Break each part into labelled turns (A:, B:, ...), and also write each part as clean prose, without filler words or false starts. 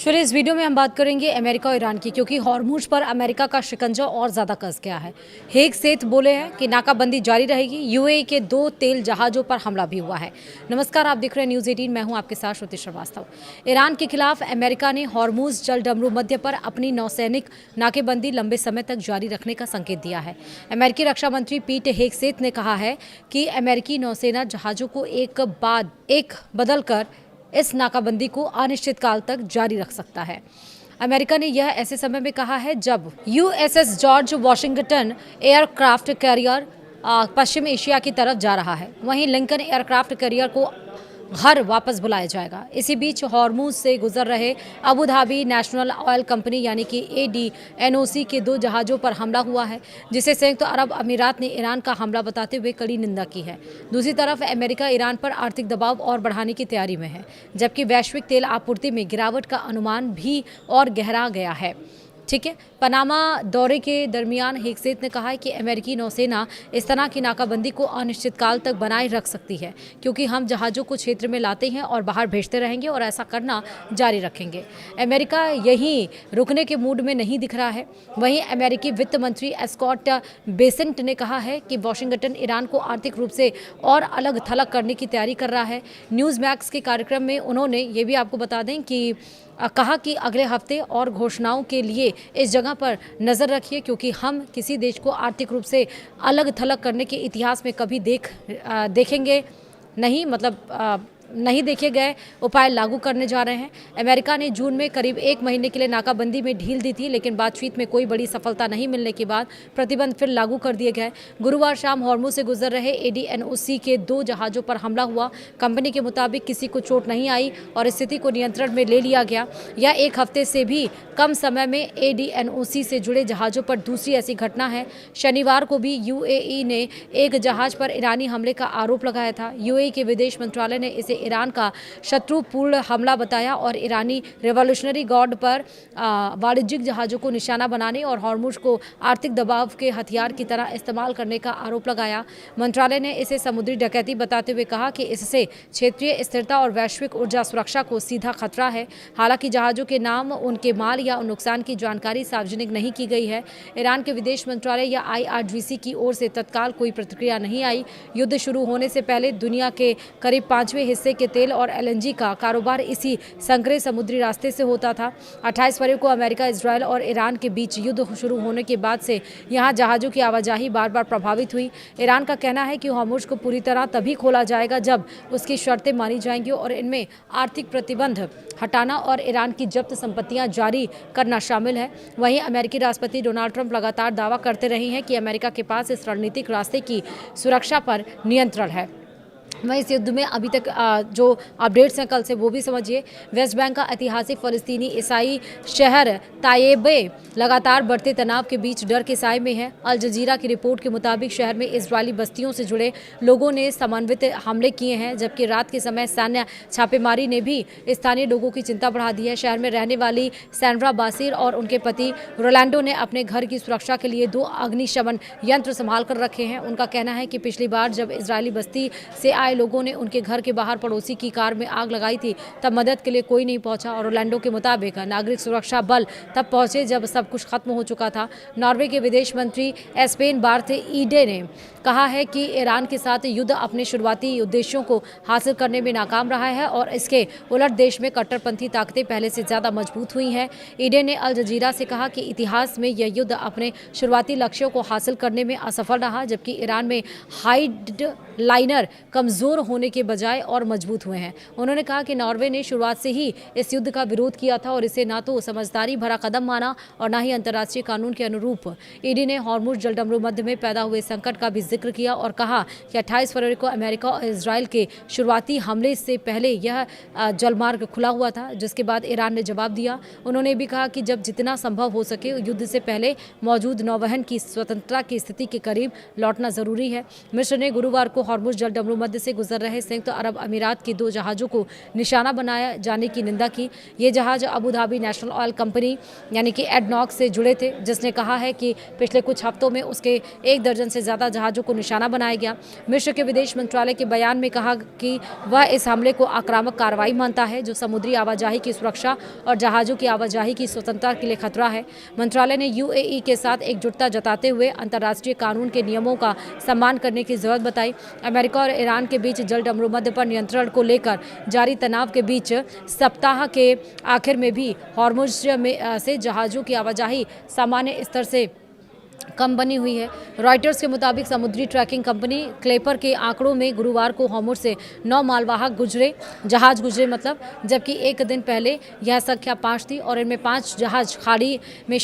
A: चलिए इस वीडियो में हम बात करेंगे अमेरिका और ईरान की, क्योंकि हॉर्मुज पर अमेरिका का शिकंजा और ज़्यादा कस गया है। हेग सेठ बोले हैं कि नाकाबंदी जारी रहेगी। यूएई के 2 तेल जहाज़ों पर हमला भी हुआ है। नमस्कार, आप देख रहे हैं न्यूज़ 18। मैं हूं आपके साथ श्रुति श्रीवास्तव। ईरान के खिलाफ अमेरिका ने हॉर्मुज जल डमरू मध्य पर अपनी नौसैनिक नाकेबंदी लंबे समय तक जारी रखने का संकेत दिया है। अमेरिकी रक्षा मंत्री पीट हेगसेथ ने कहा है कि अमेरिकी नौसेना जहाज़ों को एक बाद एक बदल कर इस नाकाबंदी को अनिश्चितकाल तक जारी रख सकता है। अमेरिका ने यह ऐसे समय में कहा है जब USS George Washington aircraft carrier पश्चिम एशिया की तरफ जा रहा है। वहीं लिंकन एयरक्राफ्ट कैरियर को घर वापस बुलाया जाएगा। इसी बीच हॉर्मुज से गुजर रहे Abu Dhabi national oil company यानी कि ADNOC के 2 जहाज़ों पर हमला हुआ है, जिसे संयुक्त अरब अमीरात ने ईरान का हमला बताते हुए कड़ी निंदा की है। दूसरी तरफ अमेरिका ईरान पर आर्थिक दबाव और बढ़ाने की तैयारी में है, जबकि वैश्विक तेल आपूर्ति में गिरावट का अनुमान भी और गहरा गया है। ठीक है, पनामा दौरे के दरमियान हेगसेथ ने कहा है कि अमेरिकी नौसेना इस तरह की नाकाबंदी को अनिश्चितकाल तक बनाए रख सकती है, क्योंकि हम जहाज़ों को क्षेत्र में लाते हैं और बाहर भेजते रहेंगे और ऐसा करना जारी रखेंगे। अमेरिका यहीं रुकने के मूड में नहीं दिख रहा है। वहीं अमेरिकी वित्त मंत्री स्कॉट बेसेंट ने कहा है कि वाशिंगटन ईरान को आर्थिक रूप से और अलग थलग करने की तैयारी कर रहा है। न्यूज़ मैक्स के कार्यक्रम में उन्होंने ये भी आपको बता दें कि कहा कि अगले हफ्ते और घोषणाओं के लिए इस जगह पर नज़र रखिए, क्योंकि हम किसी देश को आर्थिक रूप से अलग थलग करने के इतिहास में कभी देखेंगे नहीं, नहीं देखे गए उपाय लागू करने जा रहे हैं। अमेरिका ने जून में करीब 1 महीने के लिए नाकाबंदी में ढील दी थी, लेकिन बातचीत में कोई बड़ी सफलता नहीं मिलने के बाद प्रतिबंध फिर लागू कर दिए गए। गुरुवार शाम हॉर्मुज से गुजर रहे ADNOC के 2 जहाज़ों पर हमला हुआ। कंपनी के मुताबिक किसी को चोट नहीं आई और स्थिति को नियंत्रण में ले लिया गया। यह 1 हफ्ते से भी कम समय में ADNOC से जुड़े जहाज़ों पर दूसरी ऐसी घटना है। शनिवार को भी UAE ने एक जहाज़ पर ईरानी हमले का आरोप लगाया था। UAE के विदेश मंत्रालय ने इसे ईरान का शत्रुपूर्ण हमला बताया और ईरानी रिवॉल्यूशनरी गार्ड पर वाणिज्यिक जहाज़ों को निशाना बनाने और हॉर्मुज को आर्थिक दबाव के हथियार की तरह इस्तेमाल करने का आरोप लगाया। मंत्रालय ने इसे समुद्री डकैती बताते हुए कहा कि इससे क्षेत्रीय स्थिरता और वैश्विक ऊर्जा सुरक्षा को सीधा खतरा है। हालांकि जहाज़ों के नाम, उनके माल या नुकसान की जानकारी सार्वजनिक नहीं की गई है। ईरान के विदेश मंत्रालय या IRGC की ओर से तत्काल कोई प्रतिक्रिया नहीं आई। युद्ध शुरू होने से पहले दुनिया के करीब 5वें हिस्से के तेल और LNG का कारोबार इसी संकरे समुद्री रास्ते से होता था। 28 फरवरी को अमेरिका, इजरायल और ईरान के बीच युद्ध शुरू होने के बाद से यहां जहाज़ों की आवाजाही बार बार प्रभावित हुई। ईरान का कहना है कि हॉर्मुज को पूरी तरह तभी खोला जाएगा जब उसकी शर्तें मानी जाएंगी और इनमें आर्थिक प्रतिबंध हटाना और ईरान की जब्त संपत्तियां जारी करना शामिल है। वहीं अमेरिकी राष्ट्रपति डोनाल्ड ट्रंप लगातार दावा करते रहे हैं कि अमेरिका के पास इस रणनीतिक रास्ते की सुरक्षा पर नियंत्रण है। वहीं इस युद्ध में अभी तक जो अपडेट्स हैं कल से, वो भी समझिए। वेस्ट बैंक का ऐतिहासिक फ़लस्तीनी ईसाई शहर ताइबे लगातार बढ़ते तनाव के बीच डर के साए में है। अल जजीरा की रिपोर्ट के मुताबिक शहर में इजरायली बस्तियों से जुड़े लोगों ने समन्वित हमले किए हैं, जबकि रात के समय सैन्य छापेमारी ने भी स्थानीय लोगों की चिंता बढ़ा दी है। शहर में रहने वाली सैंड्रा बासिर और उनके पति रोलैंडो ने अपने घर की सुरक्षा के लिए 2 अग्निशमन यंत्र संभाल कर रखे हैं। उनका कहना है कि पिछली बार जब इजरायली बस्ती से आए लोगों ने उनके घर के बाहर पड़ोसी की कार में आग लगाई थी, तब मदद के लिए कोई नहीं पहुंचा और रोलैंडो के मुताबिक नागरिक सुरक्षा बल तब पहुंचे जब सब कुछ खत्म हो चुका था। नॉर्वे के विदेश मंत्री एस्पेन बार्थ ईडे ने कहा है कि ईरान के साथ युद्ध अपने शुरुआती उद्देश्यों को हासिल करने में नाकाम रहा है और इसके उलट देश में कट्टरपंथी ताकतें पहले से ज़्यादा मजबूत हुई हैं। ईडे ने अल जजीरा से कहा कि इतिहास में यह युद्ध अपने शुरुआती लक्ष्यों को हासिल करने में असफल रहा, जबकि ईरान में हाइड लाइनर कमज़ोर होने के बजाय और मजबूत हुए हैं। उन्होंने कहा कि नॉर्वे ने शुरुआत से ही इस युद्ध का विरोध किया था और इसे ना तो समझदारी भरा कदम माना और ना ही अंतर्राष्ट्रीय कानून के अनुरूप। ईडी ने हॉर्मुज जलडमरू मध्य में पैदा हुए संकट का भी जिक्र किया और कहा कि 28 फरवरी को अमेरिका और इजरायल के शुरुआती हमले से पहले यह जलमार्ग खुला हुआ था, जिसके बाद ईरान ने जवाब दिया। उन्होंने भी कहा कि जब जितना संभव हो सके युद्ध से पहले मौजूद नौवहन की स्वतंत्रता की स्थिति के करीब लौटना जरूरी है। मिस्र ने गुरुवार को हॉर्मुज जलडमरू मध्य से से गुजर रहे संयुक्त अरब अमीरात के 2 जहाज़ों को निशाना बनाया जाने की निंदा की। ये जहाज़ Abu Dhabi national oil company यानी कि एडनॉक से जुड़े थे, जिसने कहा है कि पिछले कुछ हफ्तों में उसके 1 दर्जन से ज़्यादा जहाज़ों को निशाना बनाया गया। मिस्र के विदेश मंत्रालय के बयान में कहा कि वह इस हमले को आक्रामक कार्रवाई मानता है जो समुद्री आवाजाही की सुरक्षा और जहाज़ों की आवाजाही की स्वतंत्रता के लिए खतरा है। मंत्रालय ने यूएई के साथ एकजुटता जताते हुए अंतर्राष्ट्रीय कानून के नियमों का सम्मान करने की जरूरत बताई। अमेरिका और ईरान के बीच जल अमरूमद पर नियंत्रण को लेकर जारी तनाव के बीच सप्ताह के आखिर में भी हॉर्मुज से जहाज़ों की आवाजाही सामान्य स्तर से कम बनी हुई है। रॉयटर्स के मुताबिक समुद्री ट्रैकिंग कंपनी क्लेपर के आंकड़ों में गुरुवार को हॉर्मुज से 9 मालवाहक जहाज गुजरे जबकि एक दिन पहले यह संख्या 5 थी और इनमें 5 जहाज खाड़ी में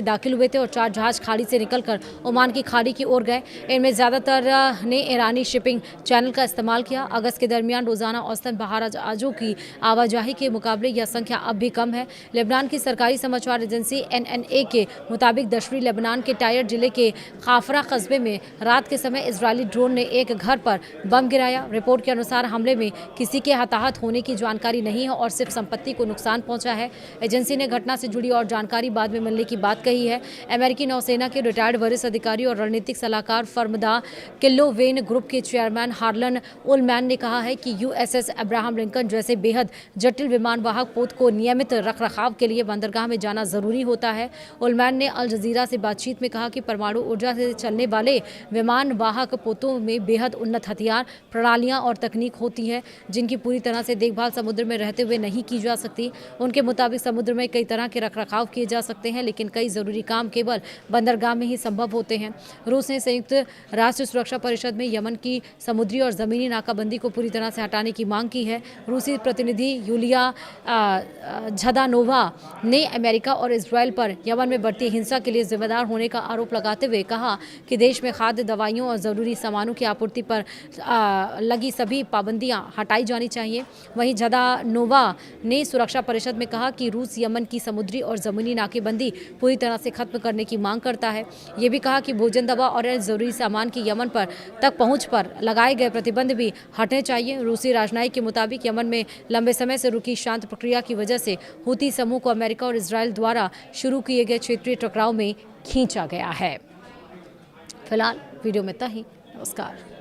A: दाखिल हुए थे और 4 जहाज खाड़ी से निकलकर ओमान की खाड़ी की ओर गए। इनमें ज़्यादातर ने ईरानी शिपिंग चैनल का इस्तेमाल किया। अगस्त के दरमियान रोजाना औसतन 12 जहाज़ों की आवाजाही के मुकाबले यह संख्या अब भी कम है। लेबनान की सरकारी समाचार एजेंसी NNA के मुताबिक दक्षिणी लेबनान के टायर जिले के खाफरा कस्बे में रात के समय इजरायली ड्रोन ने एक घर पर बम गिराया। रिपोर्ट के अनुसार हमले में किसी के हताहत होने की जानकारी नहीं है और सिर्फ संपत्ति को नुकसान पहुंचा है। एजेंसी ने घटना से जुड़ी और जानकारी बाद में मिलने की बात कही है। अमेरिकी नौसेना के रिटायर्ड वरिष्ठ अधिकारी और रणनीतिक सलाहकार फर्मदा किल्लोवेन ग्रुप के चेयरमैन हार्लन उलमैन ने कहा है कि USS अब्राहम लिंकन जैसे बेहद जटिल विमान वाहक पोत को नियमित रखरखाव के लिए बंदरगाह में जाना जरूरी होता है। उलमैन ने अल जजीरा से बातचीत में कहा कि परमाणु ऊर्जा से चलने वाले विमान वाहक पोतों में बेहद उन्नत हथियार प्रणालियां और तकनीक होती है जिनकी पूरी तरह से देखभाल समुद्र में रहते हुए नहीं की जा सकती। उनके मुताबिक समुद्र में कई तरह के रखरखाव किए जा सकते हैं, लेकिन कई जरूरी काम केवल बंदरगाह में ही संभव होते हैं। रूस ने संयुक्त राष्ट्र सुरक्षा परिषद में यमन की समुद्री और जमीनी नाकाबंदी को पूरी तरह से हटाने की मांग की है। रूसी प्रतिनिधि यूलिया झदानोवा ने अमेरिका और इजरायल पर यमन में बढ़ती हिंसा के लिए जिम्मेदार होने का आरोप लगाते हुए कहा कि देश में खाद्य दवाइयों और ज़रूरी सामानों की आपूर्ति पर लगी सभी पाबंदियां हटाई जानी चाहिए। वहीं झदानोवा ने सुरक्षा परिषद में कहा कि रूस यमन की समुद्री और ज़मीनी नाकेबंदी पूरी तरह से खत्म करने की मांग करता है। ये भी कहा कि भोजन, दवा और ज़रूरी सामान की यमन पर तक पहुँच पर लगाए गए प्रतिबंध भी हटने चाहिए। रूसी राजनयिक के मुताबिक यमन में लंबे समय से रुकी शांत प्रक्रिया की वजह से हूती समूह को अमेरिका और इजरायल द्वारा शुरू किए गए क्षेत्रीय टकराव में खींचा गया है। फिलहाल वीडियो में इतना ही। नमस्कार।